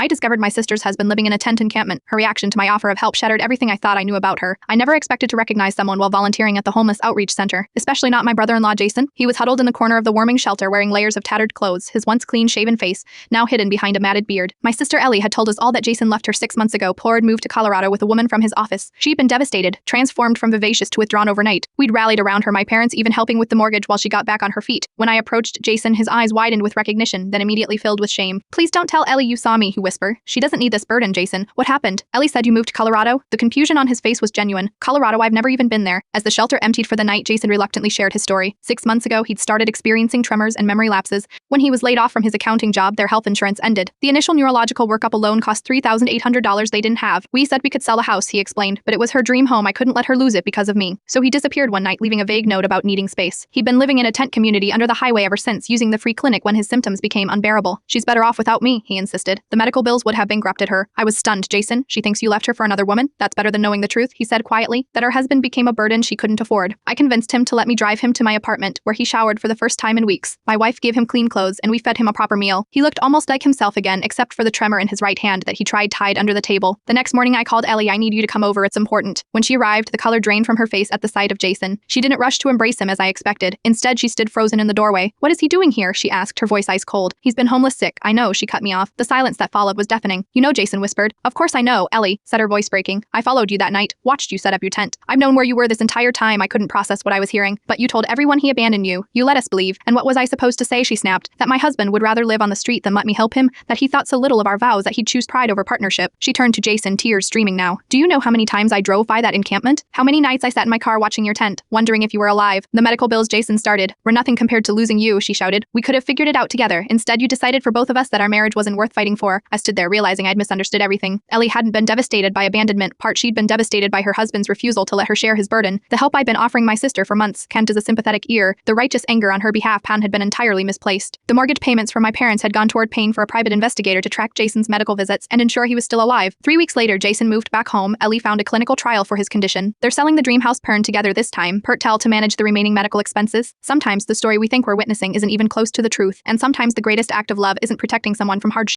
I discovered my sister's husband living in a tent encampment. Her reaction to my offer of help shattered everything I thought I knew about her. I never expected to recognize someone while volunteering at the homeless outreach center, especially not my brother-in-law Jason. He was huddled in the corner of the warming shelter wearing layers of tattered clothes, his once clean-shaven face now hidden behind a matted beard. My sister Ellie had told us all that Jason left her 6 months ago. Poor had moved to Colorado with a woman from his office. She'd been devastated, transformed from vivacious to withdrawn overnight. We'd rallied around her, my parents even helping with the mortgage while she got back on her feet. When I approached Jason, his eyes widened with recognition, then immediately filled with shame. Please don't tell Ellie you saw me, he whispered. She doesn't need this burden, Jason. What happened? Ellie said you moved to Colorado? The confusion on his face was genuine. Colorado, I've never even been there. As the shelter emptied for the night, Jason reluctantly shared his story. 6 months ago, he'd started experiencing tremors and memory lapses. When he was laid off from his accounting job, their health insurance ended. The initial neurological workup alone cost $3,800 they didn't have. We said we could sell a house, he explained, but it was her dream home. I couldn't let her lose it because of me. So he disappeared one night, leaving a vague note about needing space. He'd been living in a tent community under the highway ever since, using the free clinic when his symptoms became unbearable. She's better off without me, he insisted. The medical bills would have bankrupted her. I was stunned. Jason, she thinks you left her for another woman? That's better than knowing the truth, he said quietly, that her husband became a burden she couldn't afford. I convinced him to let me drive him to my apartment, where he showered for the first time in weeks. My wife gave him clean clothes, and we fed him a proper meal. He looked almost like himself again, except for the tremor in his right hand that he tried tied under the table. The next morning I called Ellie. I need you to come over, it's important. When she arrived, the color drained from her face at the sight of Jason. She didn't rush to embrace him as I expected. Instead, she stood frozen in the doorway. What is he doing here? She asked, her voice ice cold. He's been homeless sick. I know, she cut me off. The silence that followed was deafening. You know, Jason whispered. Of course I know, Ellie, said her voice breaking. I followed you that night, watched you set up your tent. I've known where you were this entire time. I couldn't process what I was hearing. But you told everyone he abandoned you. You let us believe. And what was I supposed to say? She snapped. That my husband would rather live on the street than let me help him, that he thought so little of our vows that he'd choose pride over partnership. She turned to Jason, tears streaming now. Do you know how many times I drove by that encampment? How many nights I sat in my car watching your tent, wondering if you were alive? The medical bills, Jason started, were nothing compared to losing you, she shouted. We could have figured it out together. Instead, you decided for both of us that our marriage wasn't worth fighting for. I stood there realizing I'd misunderstood everything. Ellie hadn't been devastated by abandonment. Part she'd been devastated by her husband's refusal to let her share his burden. The help I'd been offering my sister for months came as a sympathetic ear. The righteous anger on her behalf had been entirely misplaced. The mortgage payments from my parents had gone toward paying for a private investigator to track Jason's medical visits and ensure he was still alive. 3 weeks later, Jason moved back home. Ellie found a clinical trial for his condition. They're selling the dream house Pern together this time, Pertel to manage the remaining medical expenses. Sometimes the story we think we're witnessing isn't even close to the truth, and sometimes the greatest act of love isn't protecting someone from hardship.